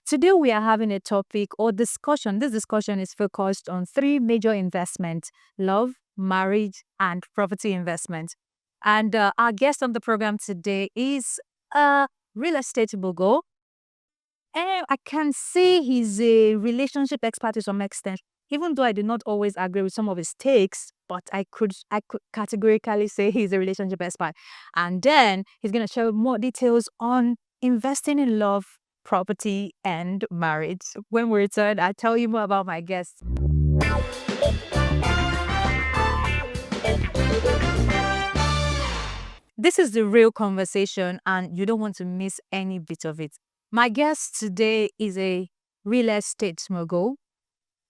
Today we are having a topic or discussion. This discussion is focused on three major investments: love, marriage, and property investment. And our guest on the program today is a real estate mogul. And I can say he's a relationship expert to some extent, even though I do not always agree with some of his takes, but I could categorically say he's a relationship expert. And then he's gonna share more details on investing in love, property, and marriage. When we return, I'll tell you more about my guest. This is the real conversation, and you don't want to miss any bit of it. My guest today is a real estate mogul,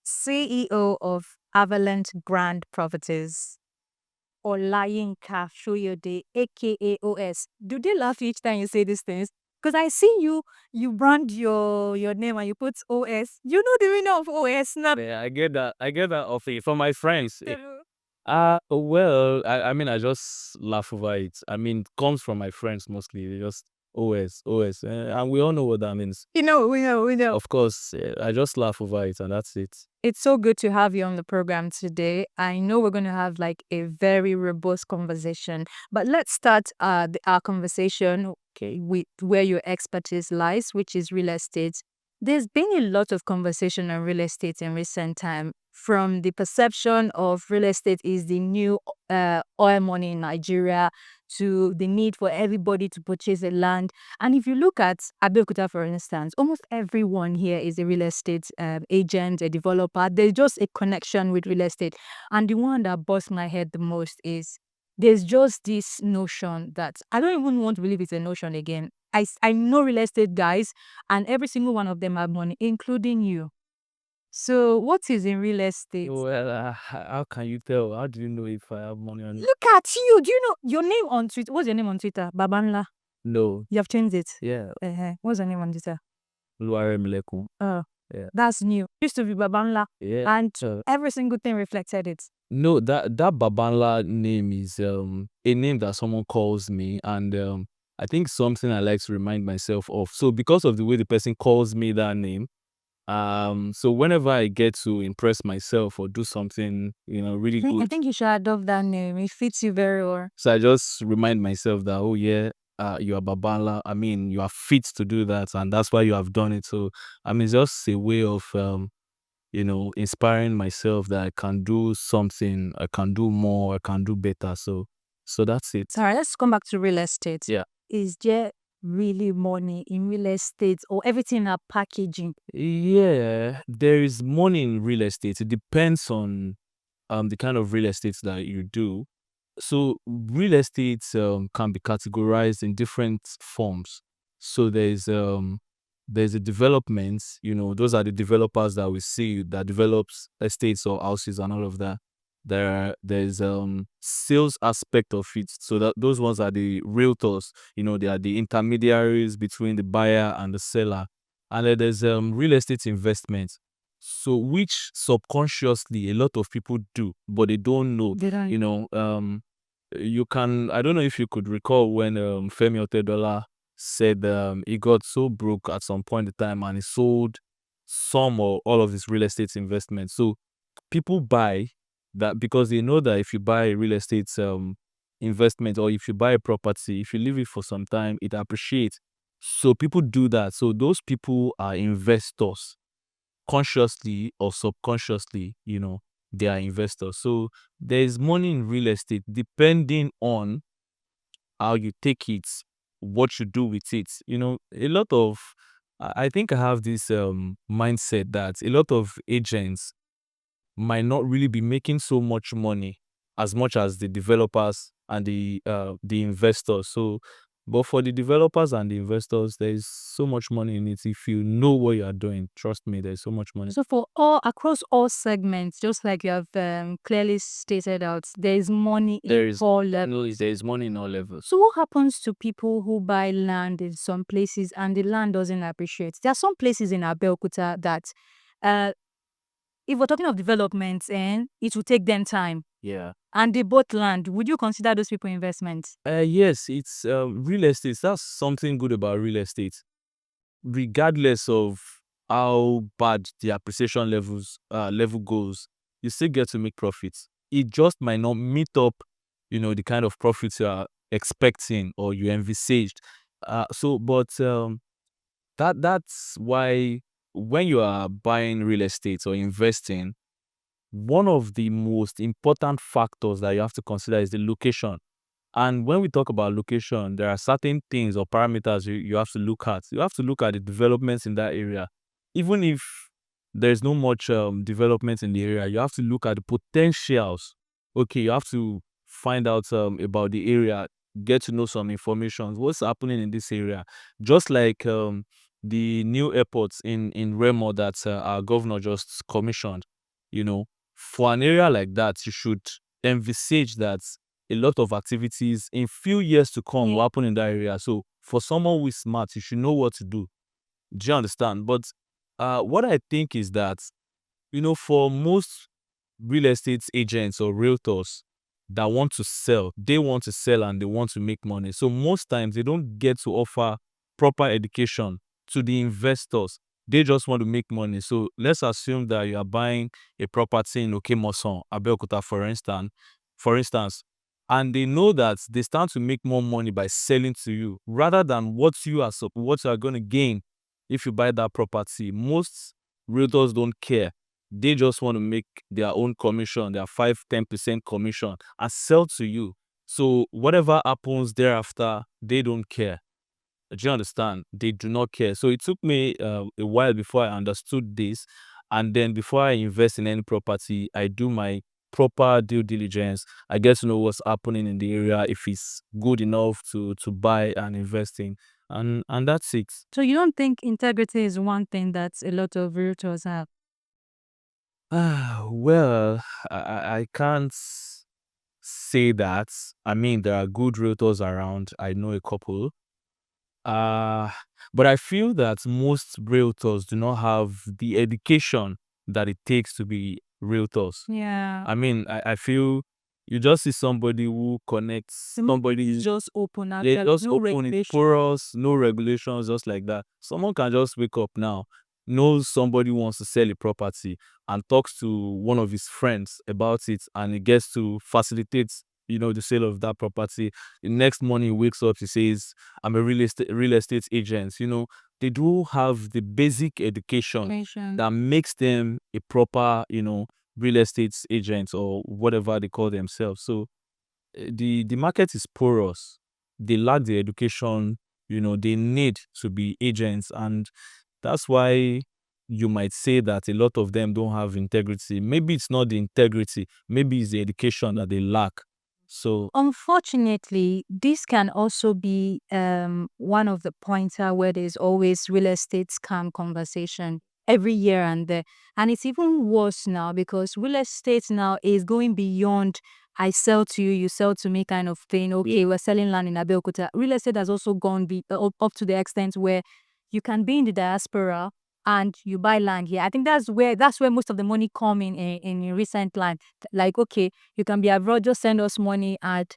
CEO of Avalanche Grand Properties, Olayinka Soyede, aka OS. Do they laugh each time you say these things? Because I see you brand your name and you put OS. You know the meaning of OS, not Yeah, I get that. I get that off it from my friends. Well, I mean, I just laugh over it. I mean, it comes from my friends mostly. They just OS, and we all know what that means. we know. Of course, I just laugh over it, and that's it. It's so good to have you on the program today. I know we're going to have like a very robust conversation, but let's start our conversation, okay, with where your expertise lies, which is real estate. There's been a lot of conversation on real estate in recent time, from the perception of real estate is the new oil money in Nigeria to the need for everybody to purchase a land. And if you look at Abeokuta, for instance, almost everyone here is a real estate agent, a developer. There's just a connection with real estate. And the one that busts my head the most is there's just this notion that I don't even want to believe it's a notion again. I know real estate guys, and every single one of them have money, including you. So, what is in real estate? Well, how can you tell? How do you know if I have money on it? Look at you. Do you know your name on Twitter? What's your name on Twitter? Babanla. No. You have changed it. Yeah. What's your name on Twitter? Luaremilekun. Oh, Yeah. that's new. Used to be Babanla, Yeah. and every single thing reflected it. No, that Babanla name is a name that someone calls me, and I think something I like to remind myself of. So because of the way the person calls me that name, so whenever I get to impress myself or do something, really I good, think you should adopt that name. It fits you very well. so I just remind myself that, oh yeah, you are Babanla. I mean, you are fit to do that, and that's why you have done it. So I mean, it's just a way of inspiring myself that I can do something, I can do more, I can do better. So that's it. Sorry, let's come back to real estate. Yeah. Is there really money in real estate, or everything are packaging? Yeah, there is money in real estate. It depends on the kind of real estate that you do. So real estate can be categorized in different forms. So there's a development, those are the developers that we see that develops estates or houses and all of that. There's sales aspect of it. So that those ones are the realtors, they are the intermediaries between the buyer and the seller. And then there's real estate investment. So which subconsciously a lot of people do, but they don't know. Did I? You can, I don't know if you could recall when Femi Otedola said he got so broke at some point in time and he sold some or all of his real estate investments. So people buy that because they know that if you buy a real estate investment, or if you buy a property, if you leave it for some time, it appreciates. So people do that. So those people are investors, consciously or subconsciously, they are investors. So there is money in real estate depending on how you take it, what you do with it. A lot of, I think I have this mindset that a lot of agents might not really be making so much money as much as the developers and the investors. So But for the developers and the investors, there is so much money in it. If you know what you are doing, trust me, there's so much money. So for across all segments, just like you have clearly stated out, there is money in all levels. There is money in all levels. So what happens to people who buy land in some places and the land doesn't appreciate? There are some places in Abeokuta that, if we're talking of development, and it will take them time, Yeah. and they bought land. Would you consider those people investments? Yes, it's real estate. That's something good about real estate. Regardless of how bad the appreciation level goes, you still get to make profits. It just might not meet up, the kind of profits you are expecting or you envisaged. That's why when you are buying real estate or investing, one of the most important factors that you have to consider is the location. And when we talk about location, there are certain things or parameters you have to look at. You have to look at the developments in that area. Even if there's no much development in the area, you have to look at the potentials. Okay, you have to find out about the area, get to know some information. What's happening in this area? Just like the new airports in Remo that our governor just commissioned, for an area like that, you should envisage that a lot of activities in few years to come will happen in that area. So for someone who is smart, you should know what to do. Do you understand? But what I think is that, for most real estate agents or realtors that want to sell, they want to sell and they want to make money. So most times they don't get to offer proper education to the investors. They just want to make money. So let's assume that you are buying a property in Okemoson, Abeokuta, for instance, and they know that they stand to make more money by selling to you rather than what you are going to gain if you buy that property. Most realtors don't care. They just want to make their own commission, their 5-10% commission, and sell to you. So whatever happens thereafter, they don't care. Do you understand? They do not care. So it took me a while before I understood this. And then before I invest in any property, I do my proper due diligence. I get to know what's happening in the area, if it's good enough to buy and invest in. And that's it. So you don't think integrity is one thing that a lot of realtors have? Well, I can't say that. I mean, there are good realtors around. I know a couple. Uh, but I feel that most realtors do not have the education that it takes to be realtors. Yeah. I mean, I feel you just see somebody who connects somebody. Just open They actually. just No open it regulation. porous, no regulations, just like that. Someone can just wake up now, knows somebody wants to sell a property, and talks to one of his friends about it, and he gets to facilitate, the sale of that property. The next morning he wakes up, he says, "I'm a real estate agent." They do have the basic education Education. that makes them a proper, real estate agent or whatever they call themselves. So the market is porous. They lack the education, they need to be agents. And that's why you might say that a lot of them don't have integrity. Maybe it's not the integrity, maybe it's the education that they lack. So Unfortunately, this can also be one of the pointer where there's always real estate scam conversation every year and there. And it's even worse now because real estate now is going beyond I sell to you, you sell to me kind of thing. Okay, we're selling land in Abeokuta. Real estate has also gone up to the extent where you can be in the diaspora and you buy land here. I think that's where most of the money come in recent land. Like, okay, you can be abroad, just send us money and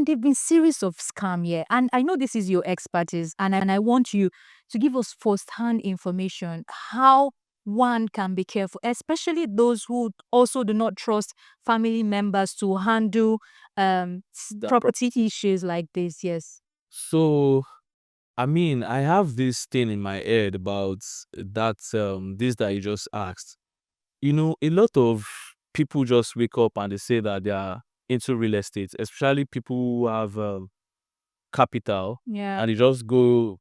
they've been series of scam here. And I know this is your expertise, and I want you to give us first-hand information how one can be careful, especially those who also do not trust family members to handle property issues like this. Yes. so I mean, I have this thing in my head about that this that you just asked. A lot of people just wake up and they say that they are into real estate, especially people who have capital, Yeah. and they just go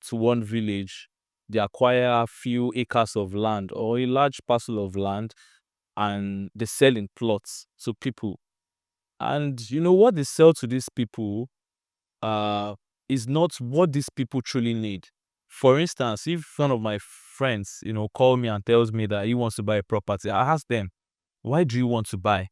to one village, they acquire a few acres of land or a large parcel of land, and they sell in plots to people. And what they sell to these people, uh, is not what these people truly need. For instance, if one of my friends, call me and tells me that he wants to buy a property, I ask them, why do you want to buy?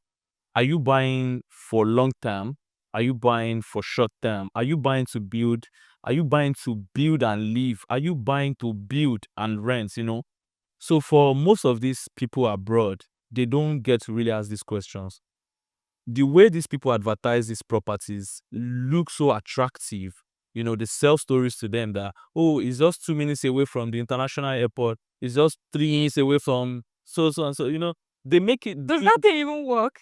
Are you buying for long term? Are you buying for short term? Are you buying to build? Are you buying to build and live? Are you buying to build and rent? So for most of these people abroad, they don't get to really ask these questions. The way these people advertise these properties look so attractive. They sell stories to them that, oh, it's just 2 minutes away from the international airport. It's just 3 minutes away from so and so. They make it. Does that thing even work?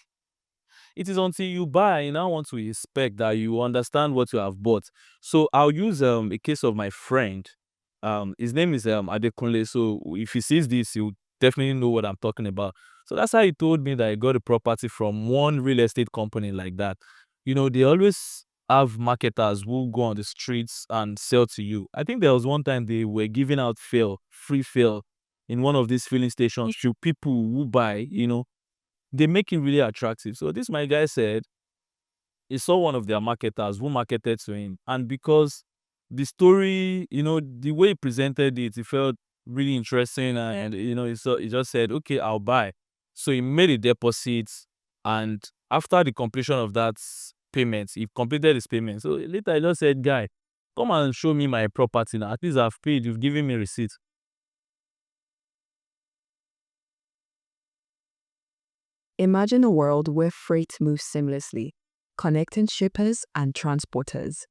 It is until you buy, you now want to expect that you understand what you have bought. So I'll use a case of my friend. His name is Adekunle. So if he sees this, he'll definitely know what I'm talking about. So that's how he told me that he got a property from one real estate company like that. They always have marketers who go on the streets and sell to you. I think there was one time they were giving out free fill in one of these filling stations to people who buy, they make it really attractive. So this my guy said he saw one of their marketers who marketed to him, and because the story, the way he presented it, it felt really interesting, and he just said, "Okay, I'll buy." So he made a deposit, and after the completion of that payment, he completed his payment. So later, I just said, "Guy, come and show me my property now. At least I've paid. You've given me receipt." Imagine a world where freight moves seamlessly, connecting shippers and transporters.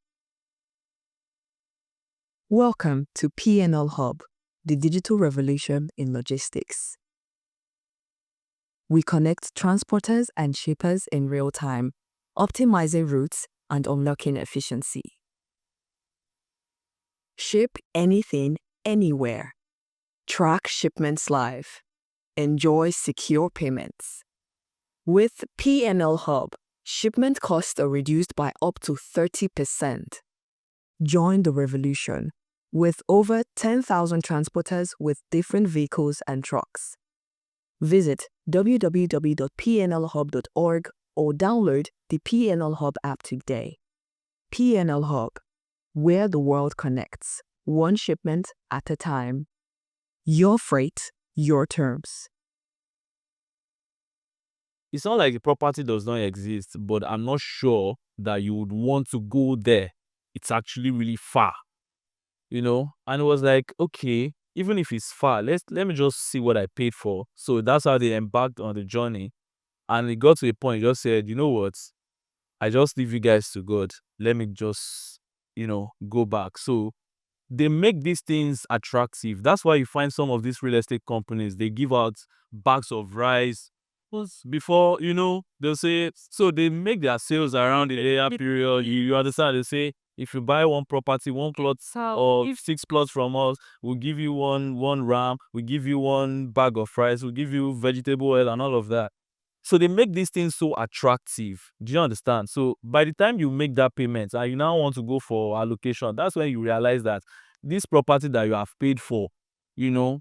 Welcome to P&L Hub, the digital revolution in logistics. We connect transporters and shippers in real time, optimizing routes and unlocking efficiency. Ship anything, anywhere. Track shipments live. Enjoy secure payments. With P&L Hub, shipment costs are reduced by up to 30%. Join the revolution with over 10,000 transporters with different vehicles and trucks. Visit www.pnlhub.org or download the P&L Hub app today. P&L Hub, where the world connects, one shipment at a time. Your freight, your terms. It's not like the property does not exist, but I'm not sure that you would want to go there. It's actually really far, and it was like, okay, even if it's far, let me just see what I paid for. So that's how they embarked on the journey, and it got to a point, just said, you know what, I just leave you guys to God. Let me just, go back. So they make these things attractive. That's why you find some of these real estate companies, they give out bags of rice. Before, they'll say, so they make their sales around the area period. You understand? They say, if you buy one property, one plot, or if 6 plots from us, we'll give you one ram, we'll give you one bag of rice, we'll give you vegetable oil and all of that. So they make these things so attractive. Do you understand? So by the time you make that payment and you now want to go for allocation, that's when you realize that this property that you have paid for, you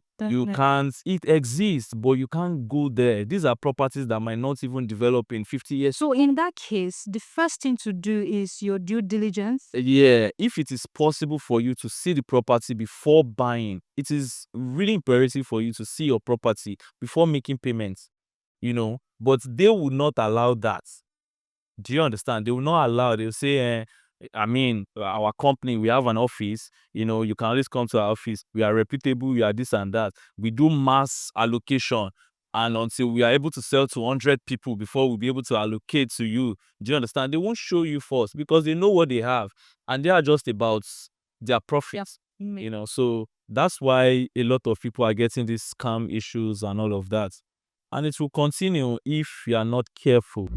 can't, it exists, but you can't go there. These are properties that might not even develop in 50 years. So in that case, the first thing to do is your due diligence. Yeah, if it is possible for you to see the property before buying, it is really imperative for you to see your property before making payments, but they will not allow that. Do you understand? They will not allow. They'll say, our company, we have an office, you can always come to our office. We are reputable, we are this and that. We do mass allocation. And until we are able to sell to 100 people before we'll be able to allocate to you. Do you understand? They won't show you first because they know what they have. And they are just about their profits. Yep. So that's why a lot of people are getting these scam issues and all of that. And it will continue if you are not careful.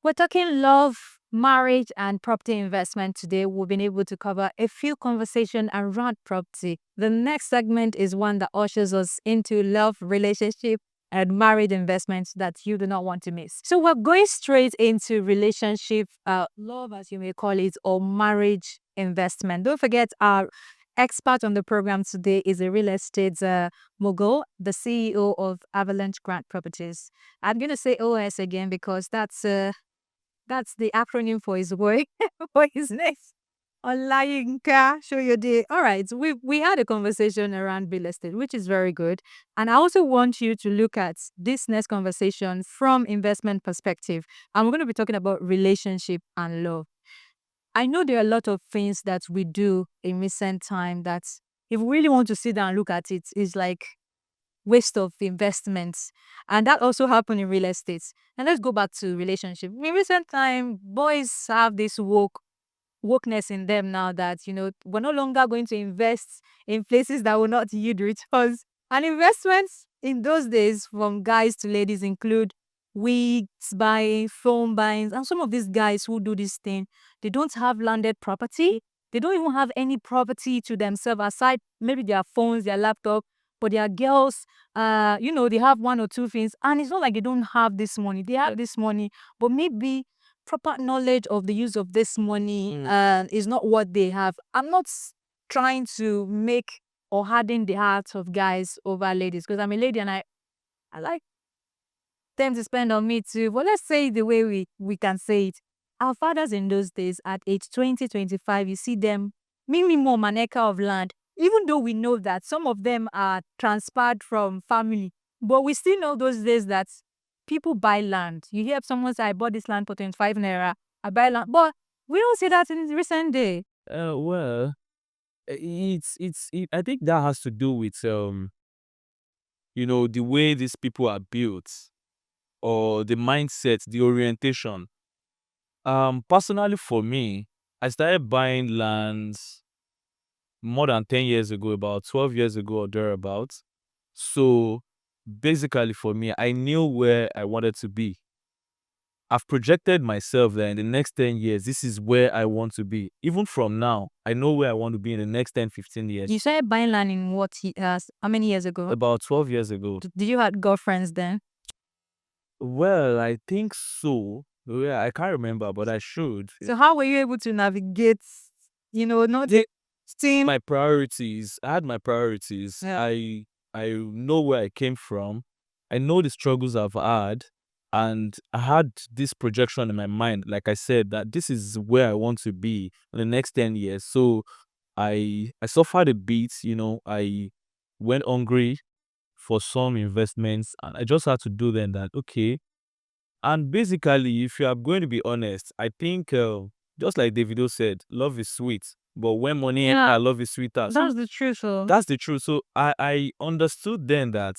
We're talking love, marriage, and property investment today. We've been able to cover a few conversations around property. The next segment is one that ushers us into love, relationship, and marriage investments that you do not want to miss. So we're going straight into relationship, love, as you may call it, or marriage investment. Don't forget, our expert on the program today is a real estate mogul, the CEO of Avalanche Grand Properties. I'm going to say OS again because that's the acronym for his work, for his name. Olayinka Soyede. All right, we had a conversation around real estate, which is very good. And I also want you to look at this next conversation from investment perspective. And we're going to be talking about relationship and love. I know there are a lot of things that we do in recent time that if we really want to sit down and look at it, is like waste of investments. And that also happened in real estate. And let's go back to relationship. In recent time, boys have this wokeness in them now that, we're no longer going to invest in places that will not yield returns. And investments in those days from guys to ladies include wigs buying, phone buying, and some of these guys who do this thing, they don't have landed property. They don't even have any property to themselves aside maybe their phones, their laptop, but their girls, they have one or two things. And it's not like they don't have this money. They have this money, but maybe proper knowledge of the use of this money is not what they have. I'm not trying to make or harden the hearts of guys over ladies because I'm a lady and I like them to spend on me too. But let's say it the way we can say it. Our fathers in those days at age 20, 25, you see them minimum an acre of land, even though we know that some of them are transferred from family. But we still know those days that people buy land. You hear someone say, I bought this land for 25 naira, I buy land. But we don't see that in recent day. Well, I think that has to do with the way these people are built, or the mindset, the orientation. Personally for me, I started buying lands more than 10 years ago, about 12 years ago or thereabouts. So basically for me, I knew where I wanted to be. I've projected myself that in the next 10 years, this is where I want to be. Even from now, I know where I want to be in the next 10, 15 years. You started buying land in how many years ago? About 12 years ago. Did you have girlfriends then? Well, I think so. Yeah, I can't remember, but I should. So how were you able to navigate, not seeing My priorities. I had my priorities. Yeah. I know where I came from. I know the struggles I've had, and I had this projection in my mind, like I said, that this is where I want to be in the next 10 years. So I suffered a bit, I went hungry for some investments, and I just had to do then that, okay. And basically, if you are going to be honest, I think just like Davido said, love is sweet, but when money Yeah. enter, love is sweeter. That's the truth. So That's the truth. So I understood then that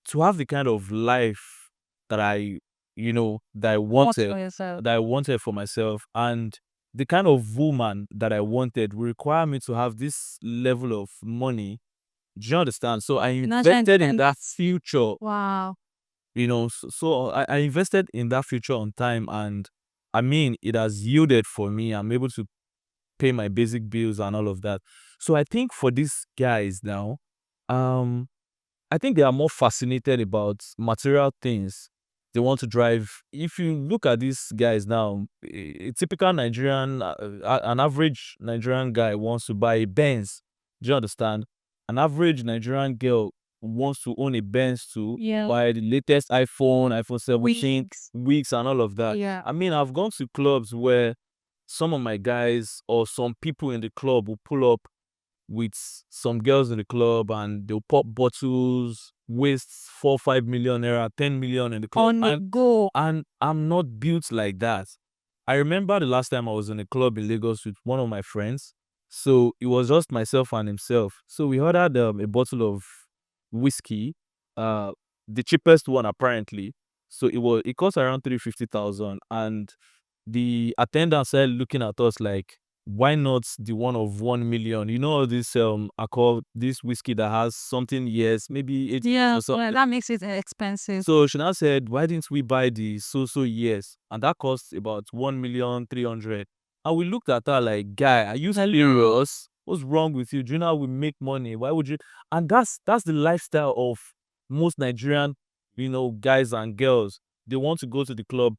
to have the kind of life that that I want wanted, for yourself. that I wanted for myself, and the kind of woman that I wanted will require me to have this level of money. Do you understand? So I Financial invested in that independence. future, Wow. so I invested in that future on time, and I mean, it has yielded for me. I'm able to pay my basic bills and all of that. So I think for these guys now, I think they are more fascinated about material things. They want to drive. If you look at these guys now, a typical Nigerian, an average Nigerian guy wants to buy a Benz. Do you understand? An average Nigerian girl wants to own a Benz to Yeah. buy the latest iPhone 17, Weeks. weeks and all of that. Yeah. I mean, I've gone to clubs where some of my guys or some people in the club will pull up with some girls in the club and they'll pop bottles, waste 4-5 million naira, 10 million in the club. On the go. And I'm not built like that. I remember the last time I was in a club in Lagos with one of my friends. So it was just myself and himself. So we ordered a bottle of whiskey, the cheapest one apparently. So it cost around 350,000, and the attendant started looking at us like, why not the one of 1 million? You know, all this alcohol, this whiskey that has something years, maybe 8 Yeah. or something. Well, that makes it expensive. So she now said, why didn't we buy the so years? And that cost about 1,300,000. And we looked at her like, guy, are you serious? What's wrong with you? Do you know how we make money? Why would you? And that's the lifestyle of most Nigerian, guys and girls. They want to go to the club,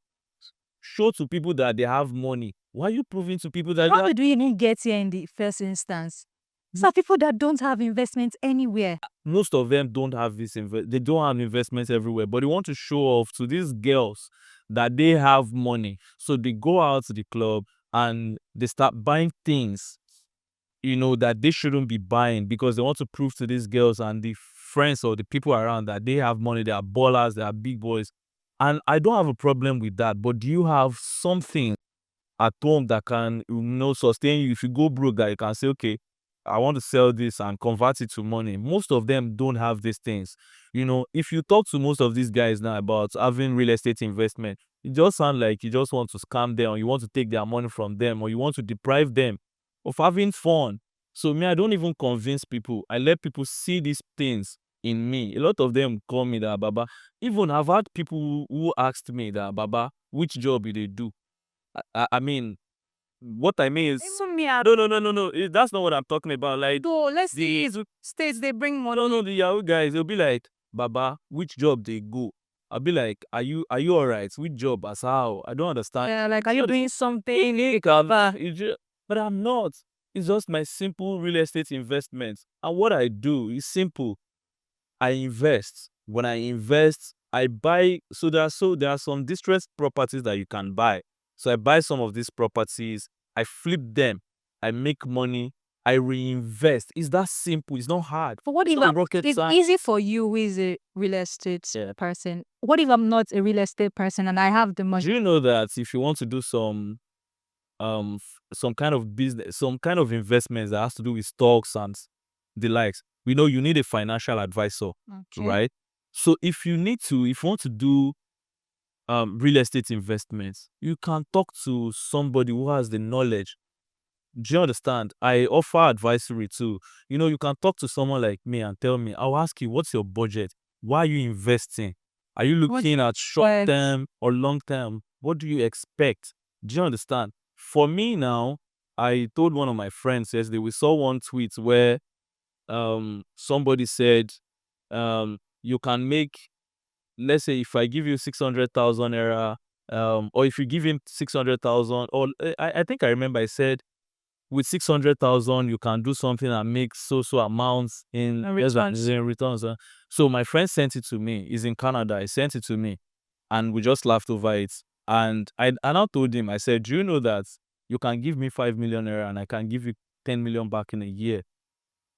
show to people that they have money. Why are you proving to people that How did we even get here in the first instance? So people that don't have investments anywhere. Most of them don't have they don't have investments everywhere, but they want to show off to these girls that they have money. So they go out to the club and they start buying things, that they shouldn't be buying because they want to prove to these girls and the friends or the people around that they have money, they are ballers, they are big boys. And I don't have a problem with that. But do you have something at home that can, sustain you? If you go broke, that you can say, okay, I want to sell this and convert it to money. Most of them don't have these things. If you talk to most of these guys now about having real estate investment, it just sounds like you just want to scam them, or you want to take their money from them, or you want to deprive them of having fun. So me, I don't even convince people. I let people see these things in me. A lot of them call me that Baba. Even I've had people who asked me that Baba, which job do they do? I mean, what I mean is, Even me, no. That's not what I'm talking about. Like, so let's see states they bring money. no, the Yahoo guys, they'll be like, Baba, which job they go? I'll be like, are you alright? Which job? As how? I don't understand. Yeah, like, are you doing something? But I'm not. It's just my simple real estate investment. And what I do is simple. I invest. When I invest, I buy. So there are some distressed properties that you can buy. So I buy some of these properties, I flip them, I make money, I reinvest. It's that simple. It's not hard. But what if It's not rocket it's science. easy for you who is a real estate Yeah. person? What if I'm not a real estate person and I have the money? Do you know that if you want to do some kind of business, some kind of investments that has to do with stocks and the likes, we know you need a financial advisor, Okay. right? So if you want to do real estate investments, you can talk to somebody who has the knowledge. Do you understand? I offer advisory too. You can talk to someone like me and tell me, I'll ask you, what's your budget? Why are you investing? Are you looking at short term or long term? What do you expect? Do you understand? For me now, I told one of my friends yesterday, we saw one tweet where somebody said you can make, let's say if I give you 600,000 naira, or if you give him 600,000, or I think I remember I said, with 600,000 you can do something and make so amounts in returns. So my friend sent it to me. He's in Canada. He sent it to me, and we just laughed over it. And I now told him, I said, do you know that you can give me 5 million naira and I can give you 10 million back in a year?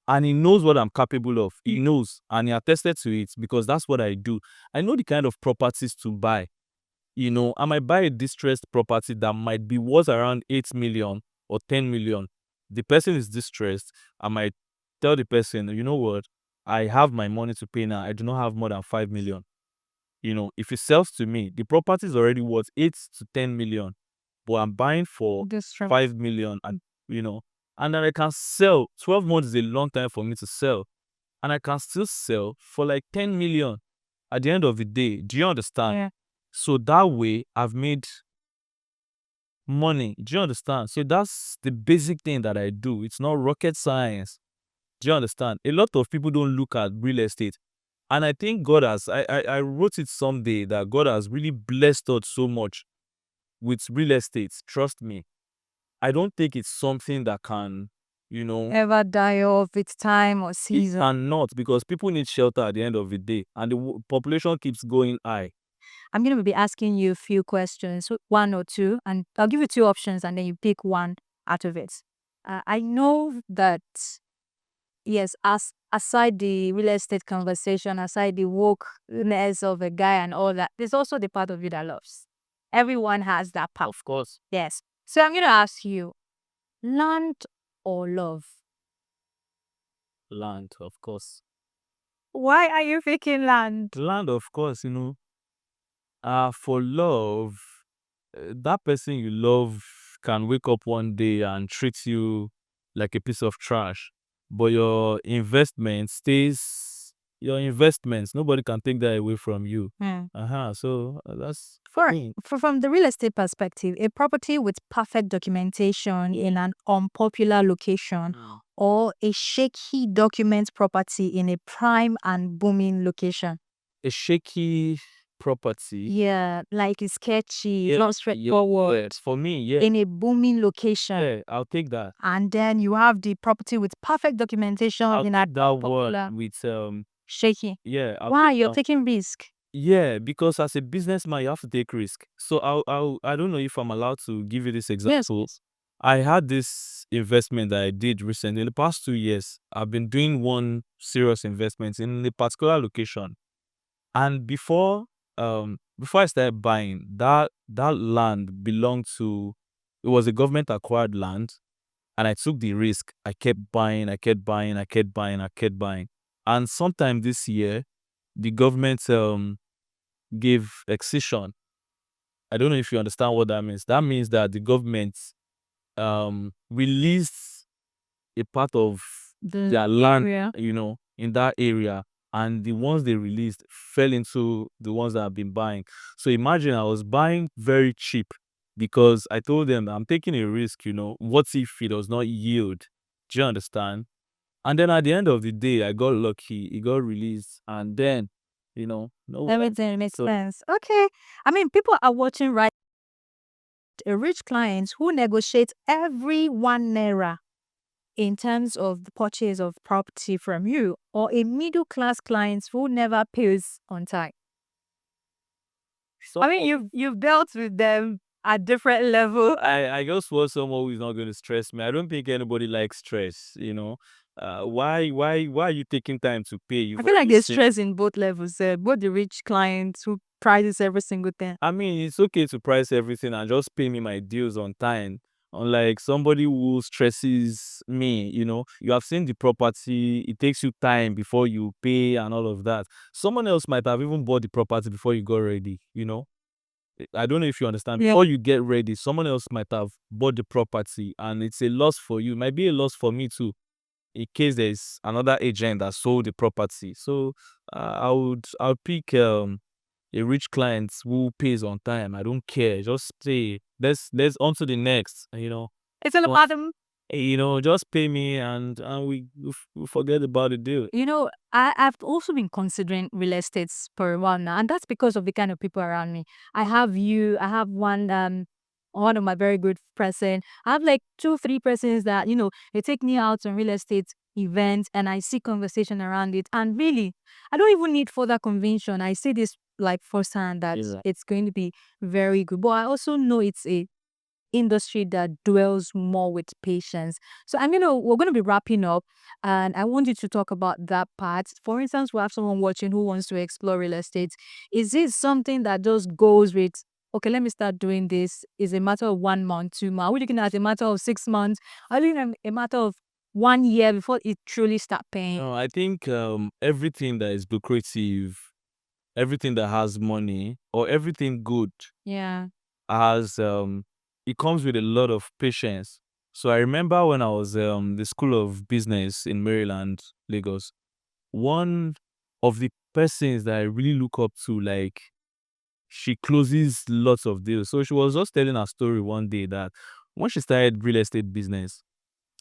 And he knows what I'm capable of. He knows, and he attested to it because that's what I do. I know the kind of properties to buy. I might buy a distressed property that might be worth around 8 million or 10 million. The person is distressed. I might tell the person, you know what? I have my money to pay now. I do not have more than 5 million. If it sells to me, the property is already worth 8 to 10 million, but I'm buying for 5 million, and and then I can sell. 12 months is a long time for me to sell, and I can still sell for like 10 million at the end of the day. Do you understand? Yeah. So that way, I've made money. Do you understand? So that's the basic thing that I do. It's not rocket science. Do you understand? A lot of people don't look at real estate. And I think God has, I wrote it someday that God has really blessed us so much with real estate. Trust me. I don't think it's something that can, Ever die off its time or it season? cannot, because people need shelter at the end of the day. And the population keeps going high. I'm going to be asking you a few questions, one or two, and I'll give you two options and then you pick one out of it. I know that, yes, aside the real estate conversation, aside the wokeness of a guy and all that, there's also the part of you that loves. Everyone has that part. Of course. Yes. So I'm going to ask you, land or love? Land, of course. Why are you picking land? Land, of course, for love, that person you love can wake up one day and treat you like a piece of trash, but your investment stays your investments. Nobody can take that away from you. So that's From the real estate perspective, a property with perfect documentation in an unpopular location or a shaky document property in a prime and booming location. a shaky property. Yeah, like it's sketchy, it's Yeah, not straightforward. yes, for me, yeah, In a booming location. yeah, I'll take that. And then you have the property with perfect documentation I'll in take that one popular with shaky. yeah. Why you're taking risk? Yeah, because as a businessman, you have to take risk. So I don't know if I'm allowed to give you this example. Yes. I had this investment that I did recently. In the past 2 years, I've been doing one serious investment in a particular location. And before I started buying, that land belonged to, it was a government acquired land, and I took the risk. I kept buying, I kept buying, I kept buying, I kept buying. And sometime this year, the government gave excision. I don't know if you understand what that means. That means that the government released a part of their land, area. in that area, and the ones they released fell into the ones that I've been buying. So imagine I was buying very cheap because I told them I'm taking a risk, what if it does not yield? Do you understand? And then at the end of the day, I got lucky. It got released, and then, no. Everything makes So sense. Okay. I mean, people are watching right. A rich client who negotiates every 1 naira in terms of the purchase of property from you, or a middle class client who never pays on time. I mean, you've dealt with them at different level. I just want someone who is not going to stress me. I don't think anybody likes stress. Why are you taking time to pay? I feel like there's stress in both levels. Both the rich clients who prices every single thing. I mean, it's okay to price everything and just pay me my deals on time. Unlike somebody who stresses me, you have seen the property, it takes you time before you pay and all of that. Someone else might have even bought the property before you got ready. I don't know if you understand. Yeah. Before you get ready, someone else might have bought the property and it's a loss for you. It might be a loss for me too, in case there's another agent that sold the property. So I'll pick a rich client who pays on time. I don't care. Just say let's on to the next. It's all about them. Just pay me and we forget about the deal. I've also been considering real estate for a while now, and that's because of the kind of people around me. I have you. I have one of my very good person. I have like 2, 3 persons that they take me out on real estate events, and I see conversation around it. And really, I don't even need further convention. I see this like firsthand that Yeah. it's going to be very good. But I also know it's a industry that dwells more with patience. So we're going to be wrapping up, and I want you to talk about that part. For instance, we have someone watching who wants to explore real estate. Is it something that just goes with, okay, let me start doing this? Is a matter of 1 month, 2 months? Are we looking at a matter of 6 months? Are we looking at a matter of 1 year before it truly start paying? No, I think everything that is lucrative, everything that has money, or everything good Yeah. has it comes with a lot of patience. So I remember when I was the School of Business in Maryland, Lagos, one of the persons that I really look up to, like, she closes lots of deals. So she was just telling a story one day that when she started real estate business,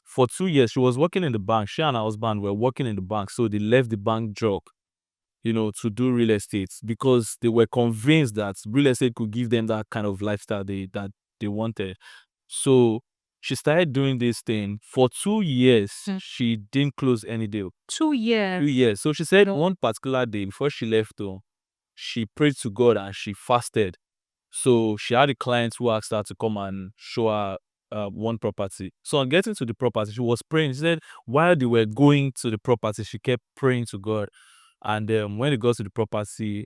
for 2 years she was working in the bank. She and her husband were working in the bank, so they left the bank job, to do real estate because they were convinced that real estate could give them that kind of lifestyle that they wanted. So she started doing this thing. For 2 years, she didn't close any deal. 2 years. 2 years. So she said one particular day before she left home, she prayed to God and she fasted. So she had a client who asked her to come and show her one property. So on getting to the property, she was praying. She said while they were going to the property, she kept praying to God. And when it got to the property,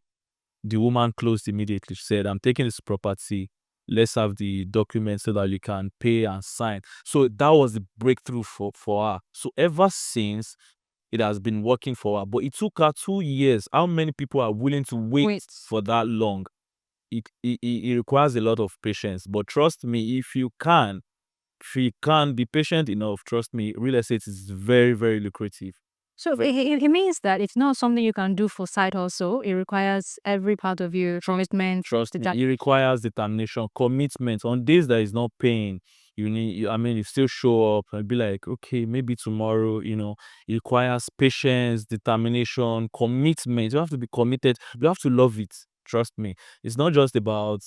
the woman closed immediately. She said, I'm taking this property. Let's have the documents so that you can pay and sign. So that was the breakthrough for her. So ever since, it has been working for her. But it took her 2 years. How many people are willing to wait for that long? It requires a lot of patience. But trust me, if you can be patient enough, trust me, real estate is very, very lucrative. So it means that it's not something you can do for side hustle. It requires every part of your commitment. Trust me, it requires determination, commitment. On days that is not paying, you still show up and be like, okay, maybe tomorrow, it requires patience, determination, commitment. You have to be committed. You have to love it. Trust me. It's not just about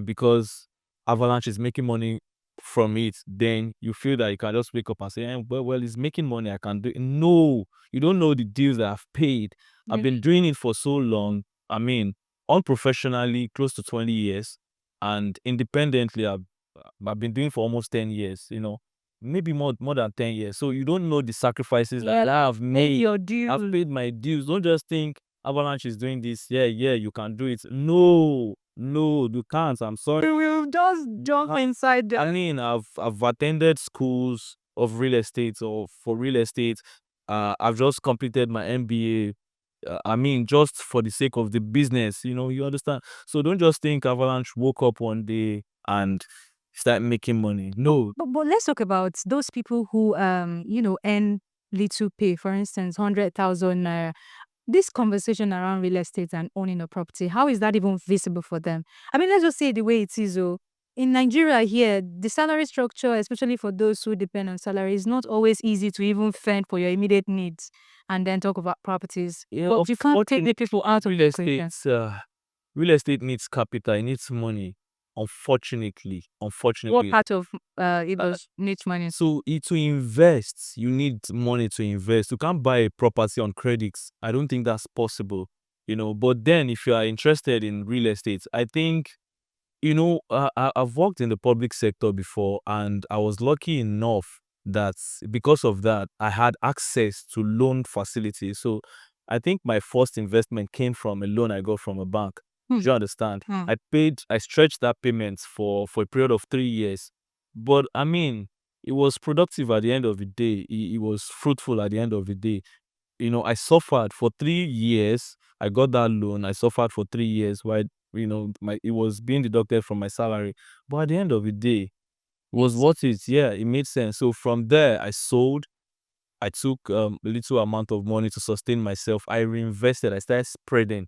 because Avalanche is making money from it, then you feel that you can just wake up and say, well, it's making money, I can do it. No, you don't know the deals that I've paid. I've been doing it for so long. I mean, unprofessionally, close to 20 years, and independently, I've been doing for almost 10 years, maybe more than 10 years. So you don't know the sacrifices that I've made. Your dues. I've paid my dues. Don't just think Avalanche is doing this. Yeah, you can do it. No, you can't. I'm sorry. You will just jump inside the I mean, I've attended schools of real estate or for real estate. I've just completed my MBA. I mean, just for the sake of the business, you understand. So don't just think Avalanche woke up one day and start making money. No. But let's talk about those people who earn little pay. For instance, 100,000 naira. This conversation around real estate and owning a property, how is that even visible for them? I mean, let's just say the way it is. Oh, in Nigeria here, the salary structure, especially for those who depend on salary, is not always easy to even fend for your immediate needs and then talk about properties. Yeah, But you can't take the people out of real the estate. equation. Real estate needs capital. It needs money. Unfortunately, What part of it does need money? So to invest, you need money to invest. You can't buy a property on credits. I don't think that's possible. But then if you are interested in real estate, I think, I've worked in the public sector before, and I was lucky enough that because of that, I had access to loan facilities. So I think my first investment came from a loan I got from a bank. Do you understand? I stretched that payment for a period of 3 years. But I mean, it was productive at the end of the day. It was fruitful at the end of the day. I suffered for 3 years. I got that loan. I suffered for 3 years while, it was being deducted from my salary. But at the end of the day, it was worth it. Yeah, it made sense. So from there, I sold. I took a little amount of money to sustain myself. I reinvested. I started spreading.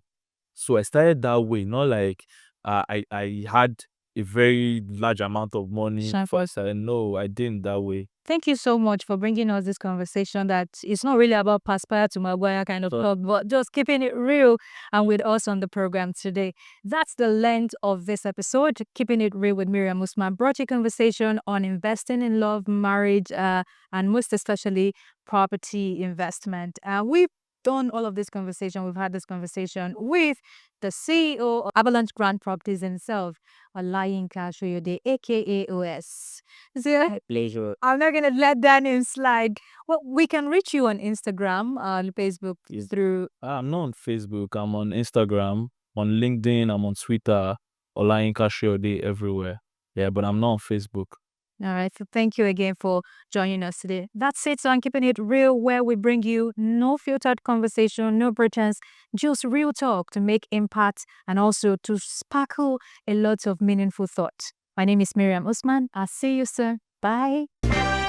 So I started that way, not like I had a very large amount of money. Shine for us. No, I didn't that way. Thank you so much for bringing us this conversation that it's not really about Paspire to Maguire kind of talk, but just keeping it real and with us on the program today. That's the length of this episode. Keeping it real with Miriam Usman brought you conversation on investing in love, marriage, and most especially property investment. We've done all of this conversation. We've had this conversation with the CEO of Avalanche Grand Properties himself, Olayinka Soyede, aka OS. So, Pleasure. I'm not going to let that name slide. Well, we can reach you on Instagram, Facebook, through... I'm not on Facebook. I'm on Instagram, on LinkedIn. I'm on Twitter. Olayinka Soyede everywhere. Yeah, but I'm not on Facebook. All right. So thank you again for joining us today. That's it. So I'm keeping it real, where we bring you no filtered conversation, no pretense, just real talk to make impact and also to sparkle a lot of meaningful thought. My name is Miriam Usman. I'll see you soon. Bye.